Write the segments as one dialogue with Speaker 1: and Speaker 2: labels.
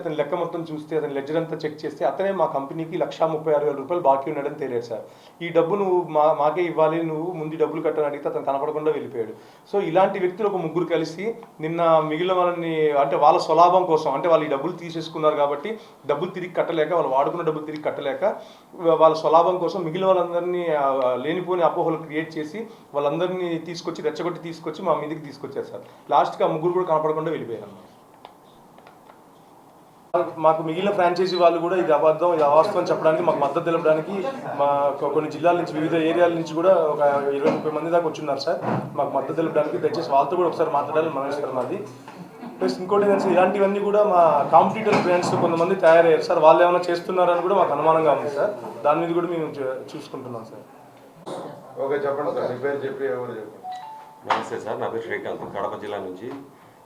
Speaker 1: అతని లెక్క మొత్తం చూస్తే అతని లెడ్జర్ అంతా చెక్ చేస్తే అతనే మా కంపెనీకి 1,36,000 రూపాయలు బాకీ ఉన్నాడని తెలియదు సార్. ఈ డబ్బు నువ్వు మాకే ఇవ్వాలి, నువ్వు ముందు డబ్బులు కట్టని అడిగితే అతను కనపడకుండా వెళ్ళిపోయాడు. సో ఇలాంటి వ్యక్తులు ఒక ముగ్గురు కలిసి నిన్న మిగిలిన వాళ్ళని అంటే వాళ్ళ స్వలాభం కోసం అంటే వాళ్ళు ఈ డబ్బులు తీసేసుకున్నారు కాబట్టి డబ్బులు తిరిగి కట్టలేక వాళ్ళు వాడుకున్న డబ్బులు తిరిగి కట్టలేక వాళ్ళ స్వలాభం కోసం మిగిలిన వాళ్ళందరినీ లేనిపోని అపోహలు క్రియేట్ చేసి వాళ్ళందరినీ తీసుకొచ్చి రెచ్చగొట్టి తీసుకొచ్చి మా మీదకి తీసుకొచ్చారు సార్. లాస్ట్కి ఆ ముగ్గురు కూడా కనపడకుండా వెళ్ళిపోయారు. మాకు మిగిలిన ఫ్రాంచైజీ వాళ్ళు కూడా ఇది అబద్ధం, ఇది అవాస్తవం చెప్పడానికి మాకు మద్దతు తెలపడానికి మా కొన్ని జిల్లాల నుంచి వివిధ ఏరియాల నుంచి కూడా ఒక 20-30 మంది దాకా వచ్చున్నారు సార్. మాకు మద్దతు తెలపడానికి దయచేసి వాళ్ళతో కూడా ఒకసారి మాట్లాడాలని మనస్కరం అది. ప్లస్ ఇంకోటి ఏంటంటే ఇలాంటివన్నీ కూడా మా కాంపిటీటర్ బ్రాండ్స్ కొంతమంది తయారయ్యారు సార్. వాళ్ళు ఏమైనా చేస్తున్నారని కూడా మాకు అనుమానంగా ఉంది సార్. దాని మీద కూడా మేము చూసుకుంటున్నాం సార్.
Speaker 2: ఓకే, చెప్పండి సార్. మీ పేరు చెప్పి ఎవరు చెప్పండి.
Speaker 3: నమస్తే సార్, నా పేరు శ్రీకాంత్, కడప జిల్లా నుంచి.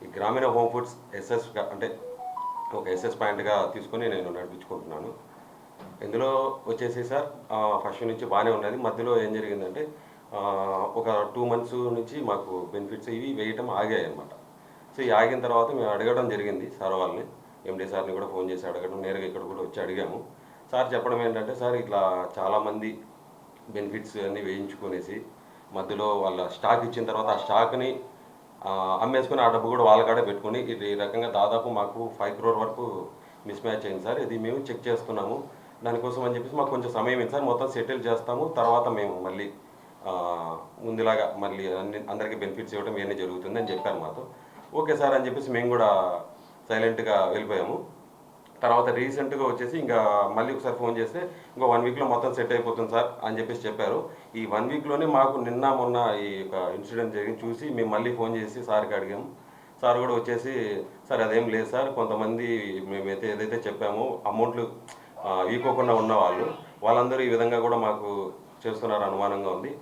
Speaker 3: ఈ గ్రామీణ హోమ్ ఫుడ్స్ ఎస్ఎస్ అంటే ఒక ఎస్ఎస్ పాయింట్గా తీసుకొని నేను నడిపించుకుంటున్నాను. ఇందులో వచ్చేసి సార్ ఫస్ట్ నుంచి బాగానే ఉన్నది. మధ్యలో ఏం జరిగిందంటే ఒక 2 months నుంచి మాకు బెనిఫిట్స్ ఇవి వేయటం ఆగాయి అన్నమాట. సో ఈ ఆగిన తర్వాత మేము అడగడం జరిగింది సార్ వాళ్ళని, ఎండి సార్ని కూడా ఫోన్ చేసి అడగడం, నేరుగా ఇక్కడ కూడా వచ్చి అడిగాము. సార్ చెప్పడం ఏంటంటే, సార్ ఇట్లా చాలామంది బెనిఫిట్స్ అన్నీ వేయించుకునేసి మధ్యలో వాళ్ళ స్టాక్ ఇచ్చిన తర్వాత ఆ స్టాక్ని అమ్మేసుకుని ఆ డబ్బు కూడా వాళ్ళ కాడే పెట్టుకుని ఇది రకంగా దాదాపు మాకు 5 crore వరకు మిస్ మ్యాచ్ అయింది సార్. ఇది మేము చెక్ చేస్తున్నాము, దానికోసం అని చెప్పేసి మాకు కొంచెం సమయం ఇచ్చి సార్ మొత్తం సెటిల్ చేస్తాము, తర్వాత మేము మళ్ళీ ముందులాగా మళ్ళీ అందరికీ బెనిఫిట్స్ ఇవ్వడం ఇవన్నీ జరుగుతుంది అని చెప్పారు మాతో. ఓకే సార్ అని చెప్పేసి మేము కూడా సైలెంట్గా వెళ్ళిపోయాము. తర్వాత రీసెంట్గా వచ్చేసి ఇంకా మళ్ళీ ఒకసారి ఫోన్ చేస్తే ఇంకో 1 weekలో మొత్తం సెట్ అయిపోతుంది సార్ అని చెప్పేసి చెప్పారు. ఈ 1 weekలోనే మాకు నిన్న మొన్న ఈ యొక్క ఇన్సిడెంట్ జరిగి చూసి మేము మళ్ళీ ఫోన్ చేసి సార్కి అడిగాము. సార్ కూడా వచ్చేసి, సార్ అదేం లేదు సార్, కొంతమంది మేమైతే ఏదైతే చెప్పామో అమౌంట్లు ఈకోకుండా ఉన్న వాళ్ళందరూ ఈ విధంగా కూడా మాకు చేస్తున్నారు అనుమానంగా ఉంది.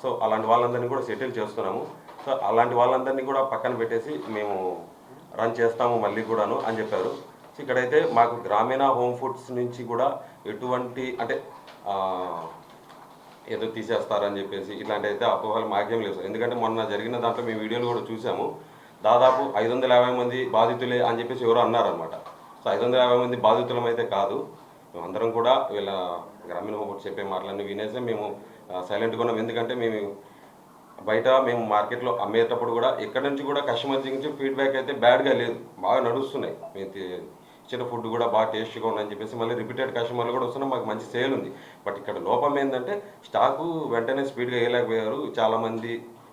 Speaker 3: సో అలాంటి వాళ్ళందరినీ కూడా సెటిల్ చేస్తున్నాము. సో అలాంటి వాళ్ళందరినీ కూడా పక్కన పెట్టేసి మేము రన్ చేస్తాము మళ్ళీ కూడాను అని చెప్పారు. ఇక్కడైతే మాకు గ్రామీణ హోమ్ ఫుడ్స్ నుంచి కూడా ఎటువంటి అంటే ఏదో తీసేస్తారని చెప్పేసి ఇట్లాంటి అయితే అపోహలు మాకేం లేవు. ఎందుకంటే మొన్న జరిగిన దాంట్లో మేము వీడియోలు కూడా చూసాము. దాదాపు 550 మంది బాధితులే అని చెప్పేసి ఎవరో అన్నారనమాట. సో 550 మంది బాధితులం అయితే కాదు, మేమందరం కూడా వీళ్ళ గ్రామీణ హోమ్ ఫుడ్స్ చెప్పే మాటలన్నీ వినేసే మేము సైలెంట్గా ఉన్నాం. ఎందుకంటే బయట మేము మార్కెట్లో అమ్మేటప్పుడు కూడా ఎక్కడి నుంచి కూడా కస్టమర్స్ నుంచి ఫీడ్బ్యాక్ అయితే బ్యాడ్గా లేదు, బాగా నడుస్తున్నాయి. మేము ఇచ్చిన ఫుడ్ కూడా బాగా టేస్ట్గా ఉందని చెప్పేసి మళ్ళీ రిపీటెడ్ కస్టమర్లు కూడా వస్తున్నాం, మాకు మంచి సేల్ ఉంది. బట్ ఇక్కడ లోపం ఏంటంటే స్టాకు వెంటనే స్పీడ్గా వేయలేకపోయారు. చాలామంది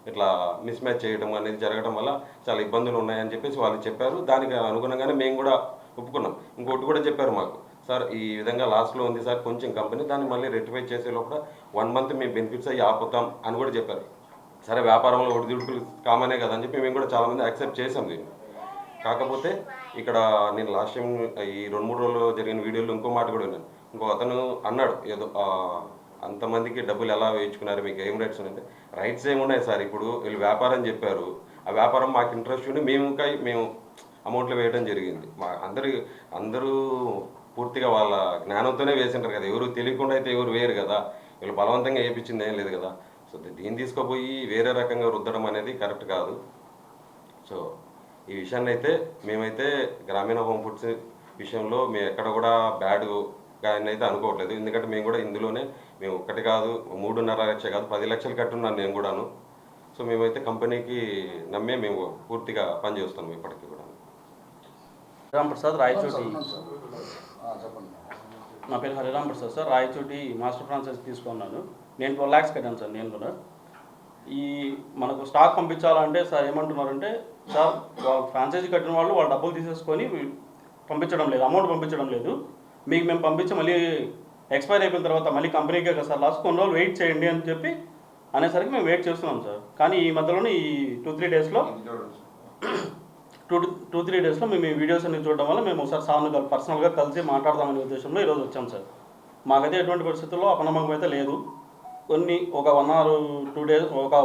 Speaker 3: ఇట్లా మిస్ మ్యాచ్ చేయడం అనేది జరగడం వల్ల చాలా ఇబ్బందులు ఉన్నాయని చెప్పేసి వాళ్ళు చెప్పారు. దానికి అనుగుణంగానే మేము కూడా ఒప్పుకున్నాం. ఇంకోటి కూడా చెప్పారు మాకు, సార్ ఈ విధంగా లాస్ట్లో ఉంది సార్ కొంచెం కంపెనీ, దాన్ని మళ్ళీ రెక్టిఫై చేసే లోపల 1 month మేము బెనిఫిట్స్ అయ్యి ఆపుతాం అని కూడా చెప్పారు. సరే వ్యాపారంలో ఒడిదుడుకులు కామనే కదా అని చెప్పి మేము కూడా చాలామంది యాక్సెప్ట్ చేసాం దీన్ని. కాకపోతే ఇక్కడ నేను లాస్ట్ టైం ఈ 2-3 రోజులు జరిగిన వీడియోలో ఇంకో మాట కూడా విన్నాను. ఇంకో అతను అన్నాడు, ఏదో అంతమందికి డబ్బులు ఎలా వేయించుకున్నారు, మీకు ఏం రైట్స్ ఉన్నాయంటే, రైట్స్ ఏమున్నాయి సార్, ఇప్పుడు వీళ్ళు వ్యాపారం చెప్పారు, ఆ వ్యాపారం మాకు ఇంట్రెస్ట్ ఉండి మేము అమౌంట్లు వేయడం జరిగింది. అందరూ పూర్తిగా వాళ్ళ జ్ఞానంతోనే వేసింటారు కదా, ఎవరు తెలియకుండా అయితే ఎవరు వేయరు కదా, వీళ్ళు బలవంతంగా వేయించింది ఏం లేదు కదా. సో దీన్ని తీసుకుపోయి వేరే రకంగా రుద్దడం అనేది కరెక్ట్ కాదు. సో ఈ విషయాన్ని అయితే మేమైతే గ్రామీణ హోమ్ ఫుడ్స్ విషయంలో మేము ఎక్కడ కూడా బ్యాడ్గా అయితే అనుకోవట్లేదు. ఎందుకంటే మేము కూడా ఇందులోనే మేము 1 కాదు 3.5 లక్షలు కాదు 10 లక్షలు కట్టున్నాను నేను కూడాను. సో మేమైతే కంపెనీకి నమ్మే మేము పూర్తిగా పనిచేస్తాం ఇప్పటికీ కూడా.
Speaker 4: హరిరామ్ ప్రసాద్, రాయచోటి. నా పేరు Hariram Prasad sir, Rayachoti master franchise తీసుకున్నాను. నేను 12 lakhs కట్టాను సార్. నేను కూడా మనకు స్టాక్ పంపించాలంటే సార్ ఏమంటున్నారంటే, సార్ ఫ్రాంచైజీ కట్టిన వాళ్ళు డబ్బులు తీసేసుకొని పంపించడం లేదు, అమౌంట్ పంపించడం లేదు, మీకు మేము పంపించి మళ్ళీ ఎక్స్పైర్ అయిపోయిన తర్వాత మళ్ళీ కంపెనీకే కదా సార్ లాస్ట్, కొన్ని రోజులు వెయిట్ చేయండి అని చెప్పి అనేసరికి మేము వెయిట్ చేస్తున్నాం సార్. కానీ ఈ మధ్యలోనే ఈ 2-3 డేస్లో మేము ఈ వీడియోస్ అన్ని చూడడం వల్ల మేము ఒకసారి సార్ని పర్సనల్గా కలిసి మాట్లాడదామనే ఉద్దేశంలో ఈరోజు వచ్చాం సార్. మాకైతే ఎటువంటి పరిస్థితుల్లో అపనమ్మకం అయితే లేదు. కొన్ని ఒక 1 or 2 days, ఒక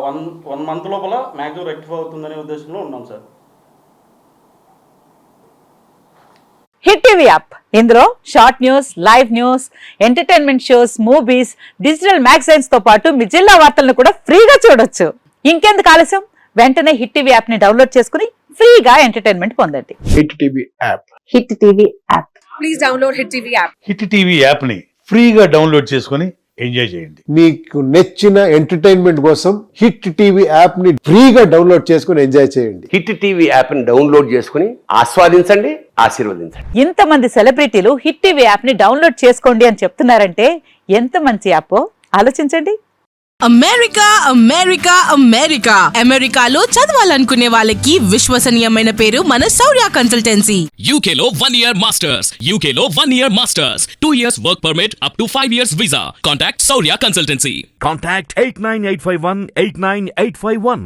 Speaker 4: వన్ మంత్ లోపల మ్యాక్సిమం రెక్టిఫై అవుతుందనే ఉద్దేశంలో ఉన్నాం సార్.
Speaker 5: హిట్ టీవీ యాప్, ఇందులో short news, live news, entertainment shows, movies, digital magazines తో పాటు మీ జిల్లా వార్తలను కూడా ఫ్రీగా చూడొచ్చు. ఇంకెందుకు ఆలస్యం, వెంటనే హిట్ టీవీ యాప్ ని డౌన్లోడ్ చేసుకుని ఫ్రీగా ఎంటర్టైన్మెంట్ పొందండి.
Speaker 6: Hit TV app.
Speaker 5: Hit TV app.
Speaker 7: Please download Hit TV app.
Speaker 6: Hit TV app ని ఫ్రీగా డౌన్లోడ్ చేసుకొని ఎంజాయ్ చేయండి.
Speaker 8: మీకు నచ్చిన ఎంటర్టైన్మెంట్ కోసం హిట్ టీవీ యాప్ ని ఫ్రీగా డౌన్లోడ్ చేసుకుని ఎంజాయ్ చేయండి.
Speaker 9: హిట్ టీవీ యాప్ ని డౌన్లోడ్ చేసుకుని ఆస్వాదించండి, ఆశీర్వదించండి.
Speaker 5: ఇంతమంది సెలబ్రిటీలు హిట్ టీవీ యాప్ ని డౌన్లోడ్ చేసుకోండి అని చెప్తున్నారంటే ఎంత మంచి యాప్ ఆలోచించండి.
Speaker 7: అమెరికా అమెరికాలో చదవాలనుకునే వాళ్ళకి విశ్వసనీయమైన పేరు మన శౌర్య కన్సల్టెన్సీ.
Speaker 10: UK లో 1 year masters. UK లో 1 year masters. 2 years work permit up to 5 years visa. Contact Saurya Consultancy.
Speaker 11: Contact 89851 89851.